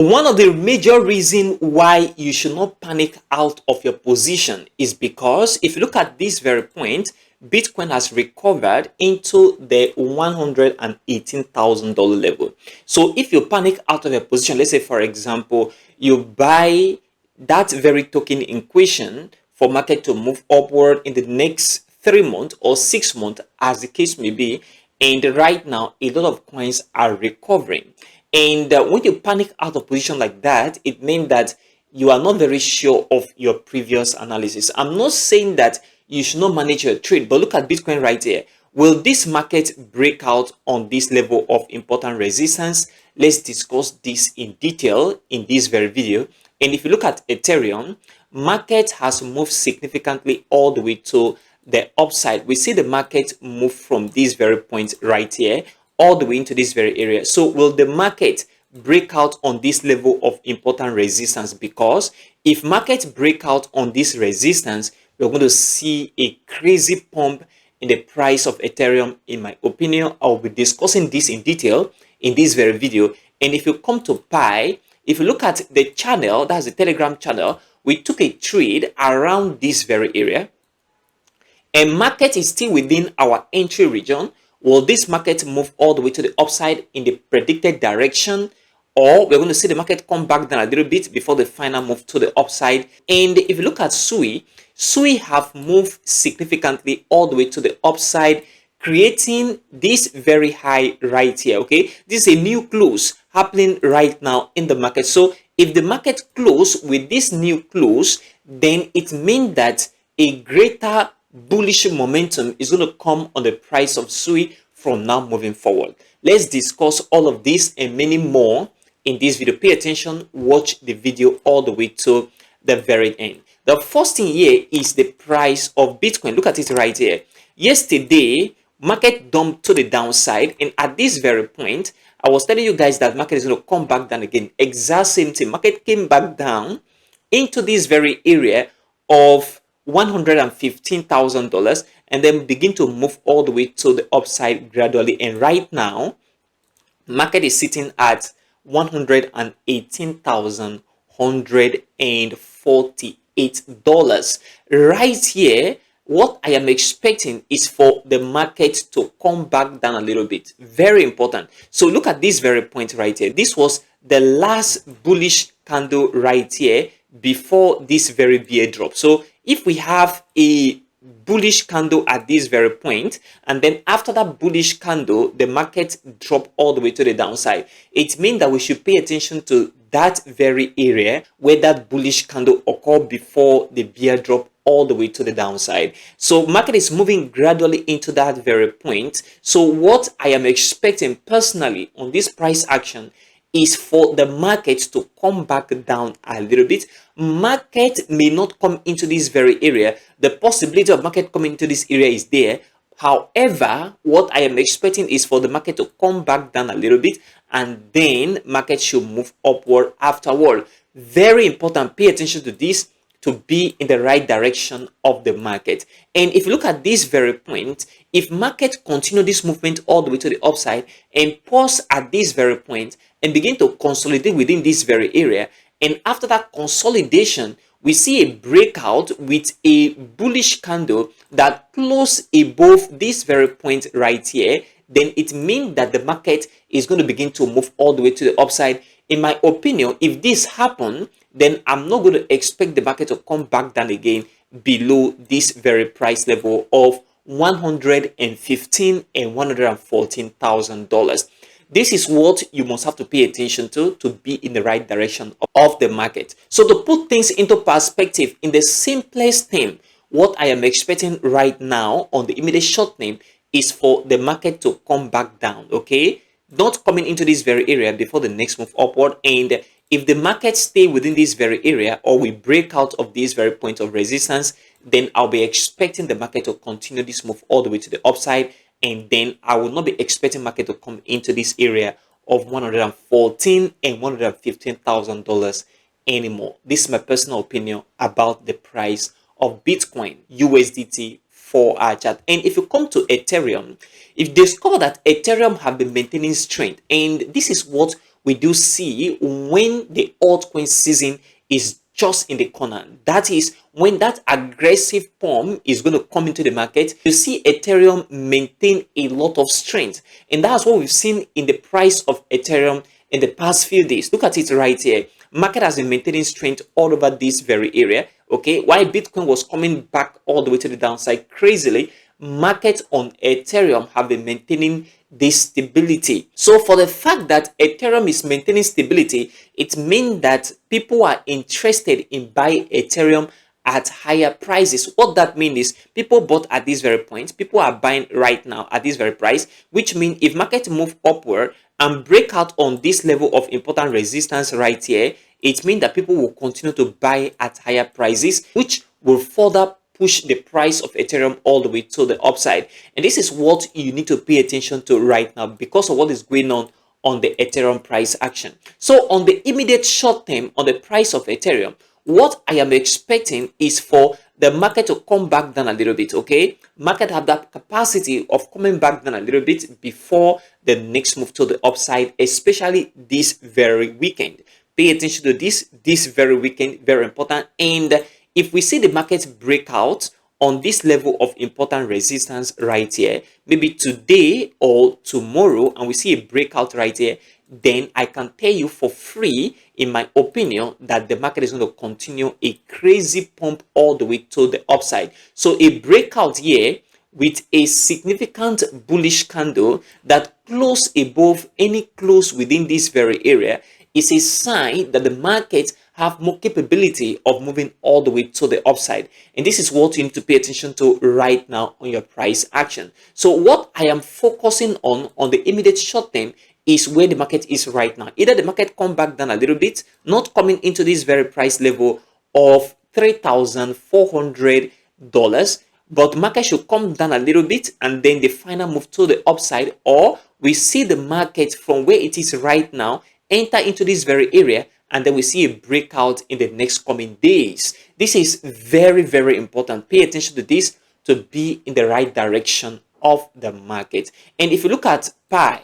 One of the major reasons why you should not panic out of your position is because if you look at this very point, Bitcoin has recovered into the $118,000 level. So if you panic out of your position, let's say for example, you buy that very token in question for market to move upward in the next 3 months or 6 months, as the case may be, and right now a lot of coins are recovering. And when you panic out of position like that, it means that you are not very sure of your previous analysis. I'm not saying that you should not manage your trade, but look at Bitcoin right here. Will this market break out on this level of important resistance? Let's discuss this in detail in this very video. And if you look at Ethereum, market has moved significantly all the way to the upside. We see the market move from this very point right here all the way into this very area. So will the market break out on this level of important resistance? Because if market break out on this resistance, we're going to see a crazy pump in the price of Ethereum. In my opinion, I'll be discussing this in detail in this very video. And if you come to Pi, if you look at the channel, that's the Telegram channel, we took a trade around this very area, and market is still within our entry region. Will this market move all the way to the upside in the predicted direction, or we're going to see the market come back down a little bit before the final move to the upside? And if you look at SUI have moved significantly all the way to the upside, creating this very high right here. Okay, this is a new close happening right now in the market. So if the market close with this new close, then it means that a greater bullish momentum is going to come on the price of SUI from now moving forward. Let's discuss all of this and many more in this video. Pay attention, watch the video all the way to the very end. The first thing here is the price of Bitcoin. Look at it right here. Yesterday, market dumped to the downside, and at this very point, I was telling you guys that market is going to come back down again. Exact same thing. Market came back down into this very area of $115,000 and then begin to move all the way to the upside gradually. And right now, market is sitting at $118,148. Right here, what I am expecting is for the market to come back down a little bit. Very important. So look at this very point right here. This was the last bullish candle right here before this very bear drop. So if we have a bullish candle at this very point, and then after that bullish candle, the market drop all the way to the downside, it means that we should pay attention to that very area where that bullish candle occurred before the bear drop all the way to the downside. So market is moving gradually into that very point. So what I am expecting personally on this price action is for the market to come back down a little bit. Market may not come into this very area. The possibility of market coming into this area is there. However, what I am expecting is for the market to come back down a little bit, and then market should move upward afterward. Very important. Pay attention to this to be in the right direction of the market. And if you look at this very point, if market continue this movement all the way to the upside and pause at this very point and begin to consolidate within this very area, and after that consolidation, we see a breakout with a bullish candle that close above this very point right here, then it means that the market is going to begin to move all the way to the upside. In my opinion, if this happens, then I'm not going to expect the market to come back down again below this very price level of $115,000 and $114,000. This is what you must have to pay attention to be in the right direction of the market. So to put things into perspective, in the simplest thing, what I am expecting right now on the immediate short term is for the market to come back down, okay? Not coming into this very area before the next move upward. And if the market stay within this very area, or we break out of this very point of resistance, then I'll be expecting the market to continue this move all the way to the upside. And then I will not be expecting market to come into this area of $114,000 and $115,000 anymore. This is my personal opinion about the price of Bitcoin USDT for our chart. And if you come to Ethereum, if you discover that Ethereum have been maintaining strength, and this is what we do see when the altcoin season is just in the corner. That is when that aggressive pump is going to come into the market. You see Ethereum maintain a lot of strength, and that's what we've seen in the price of Ethereum in the past few days. Look at it right here. Market has been maintaining strength all over this very area. Okay, while Bitcoin was coming back all the way to the downside crazily, markets on Ethereum have been maintaining this stability. So for the fact that Ethereum is maintaining stability, it means that people are interested in buying Ethereum at higher prices. What that means is people bought at this very point, people are buying right now at this very price, which means if market move upward and break out on this level of important resistance right here, it means that people will continue to buy at higher prices, which will further push the price of Ethereum all the way to the upside. And this is what you need to pay attention to right now because of what is going on the Ethereum price action. So on the immediate short term, on the price of Ethereum, what I am expecting is for the market to come back down a little bit. Okay, market have that capacity of coming back down a little bit before the next move to the upside, especially this very weekend. Pay attention to this very weekend, very important. And if we see the market break out on this level of important resistance right here, maybe today or tomorrow, and we see a breakout right here, then I can tell you for free, in my opinion, that the market is going to continue a crazy pump all the way to the upside. So a breakout here with a significant bullish candle that close above any close within this very area is a sign that the market have more capability of moving all the way to the upside. And this is what you need to pay attention to right now on your price action. So what I am focusing on the immediate short term is where the market is right now. Either the market come back down a little bit, not coming into this very price level of $3,400, but market should come down a little bit and then the final move to the upside, or we see the market from where it is right now enter into this very area and then we see a breakout in the next coming days. This is very, very important. Pay attention to this to be in the right direction of the market. And if you look at Pi,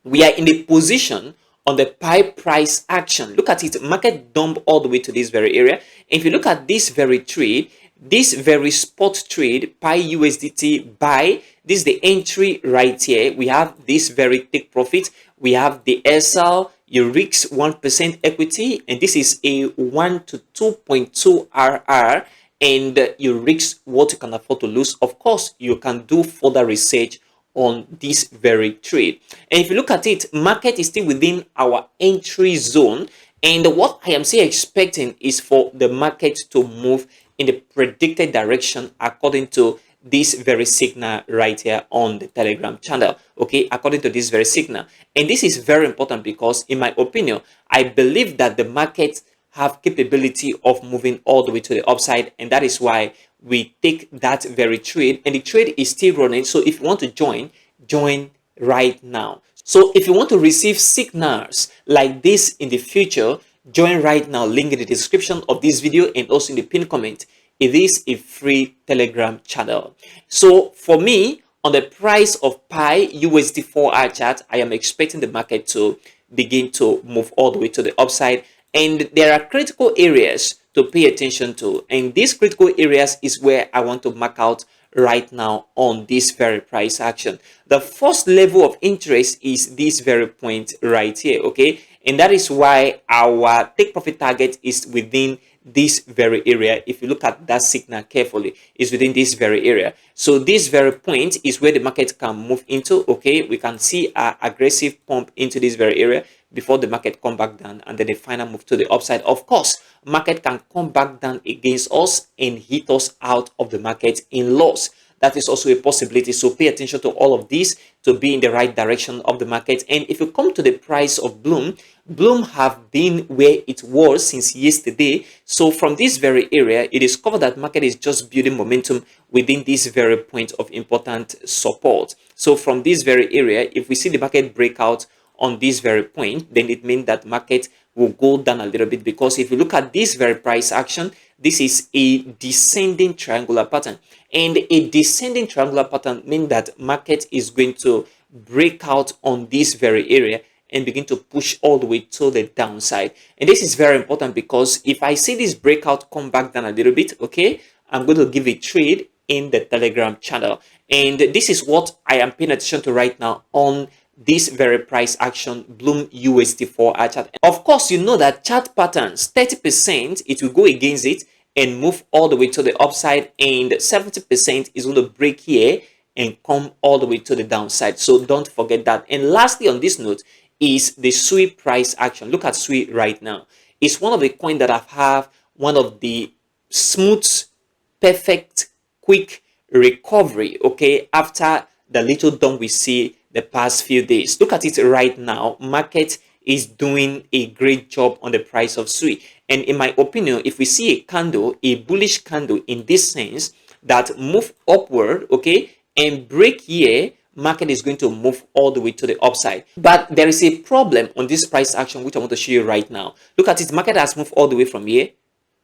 we are in a position on the Pi price action. Look at it, market dump all the way to this very area. And if you look at this very trade, this very spot trade, Pi USDT buy, this is the entry right here. We have this very take profit. We have the SL, your risk 1% equity, and this is a 1 to 2.2 RR, and your risk what you can afford to lose. Of course, you can do further research on this very trade. And if you look at it, market is still within our entry zone, and what I am still expecting is for the market to move in the predicted direction according to this very signal right here on the Telegram channel. Okay, according to this very signal. And this is very important because in my opinion, I believe that the markets have capability of moving all the way to the upside, and that is why we take that very trade, and the trade is still running. So if you want to join right now. So if you want to receive signals like this in the future, join right now. Link in the description of this video and also in the pinned comment. It is a free Telegram channel. So for me, on the price of Pi USD 4-hour chart, I am expecting the market to begin to move all the way to the upside. And there are critical areas to pay attention to. And these critical areas is where I want to mark out right now on this very price action. The first level of interest is this very point right here. Okay. And that is why our take profit target is within this very area. If you look at that signal carefully, is within this very area. So this very point is where the market can move into. Okay, we can see an aggressive pump into this very area before the market come back down and then the final move to the upside. Of course, market can come back down against us and hit us out of the market in loss. That is also a possibility. So pay attention to all of these to be in the right direction of the market. And if you come to the price of Blum, Blum have been where it was since yesterday. So from this very area, it is covered that market is just building momentum within this very point of important support. So from this very area, if we see the market break out on this very point, then it means that market will go down a little bit, because if you look at this very price action, this is a descending triangular pattern, and a descending triangular pattern means that market is going to break out on this very area and begin to push all the way to the downside. And this is very important because if I see this breakout come back down a little bit, okay, I'm going to give a trade in the Telegram channel. And this is what I am paying attention to right now on this very price action, Blum USD for our chart. Of course, you know that chart patterns, 30% it will go against it and move all the way to the upside, and 70% is going to break here and come all the way to the downside. So don't forget that. And lastly on this note is the SUI price action. Look at SUI right now. It's one of the coins that have one of the smooth, perfect, quick recovery, okay, after the little dump we see the past few days. Look at it right now. Market is doing a great job on the price of SUI. And in my opinion, if we see a candle, a bullish candle in this sense that move upward, okay, and break here, market is going to move all the way to the upside. But there is a problem on this price action which I want to show you right now. Look at it. Market has moved all the way from here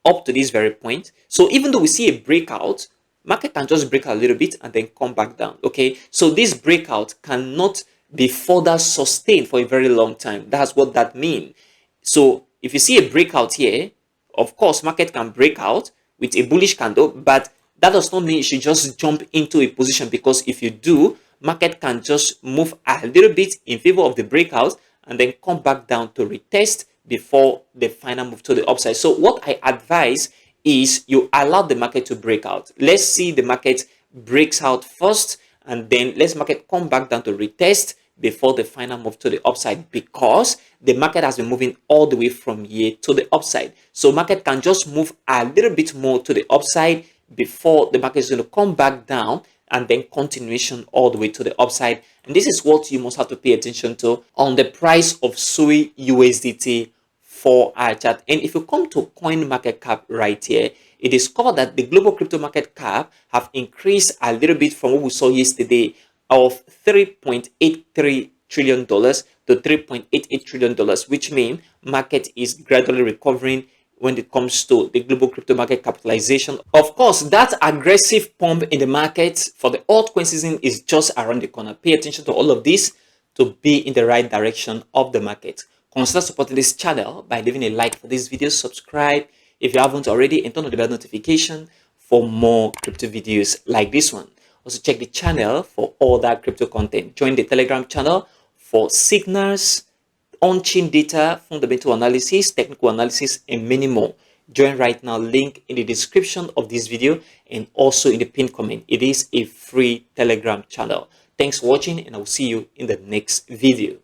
up to this very point. So even though we see a breakout, market can just break a little bit and then come back down. Okay, so this breakout cannot be further sustained for a very long time. That's what that means. So if you see a breakout here, of course market can break out with a bullish candle, but that does not mean you should just jump into a position, because if you do, market can just move a little bit in favor of the breakout and then come back down to retest before the final move to the upside. So what I advise is you allow the market to break out. Let's see the market breaks out first, and then let's market come back down to retest before the final move to the upside, because the market has been moving all the way from here to the upside. So market can just move a little bit more to the upside before the market is going to come back down, and then continuation all the way to the upside. And this is what you must have to pay attention to on the price of SUI USDT for our chart. And if you come to coin market cap right here, it is covered that the global crypto market cap have increased a little bit from what we saw yesterday of $3.83 trillion to $3.88 trillion, which means market is gradually recovering when it comes to the global crypto market capitalization. Of course, that aggressive pump in the market for the altcoin season is just around the corner. Pay attention to all of this to be in the right direction of the market. Consider supporting this channel by leaving a like for this video, subscribe if you haven't already, and turn on the bell notification for more crypto videos like this one. Also check the channel for all that crypto content. Join the Telegram channel for signals, on-chain data, fundamental analysis, technical analysis, and many more. Join right now, link in the description of this video and also in the pinned comment. It is a free Telegram channel. Thanks for watching, and I will see you in the next video.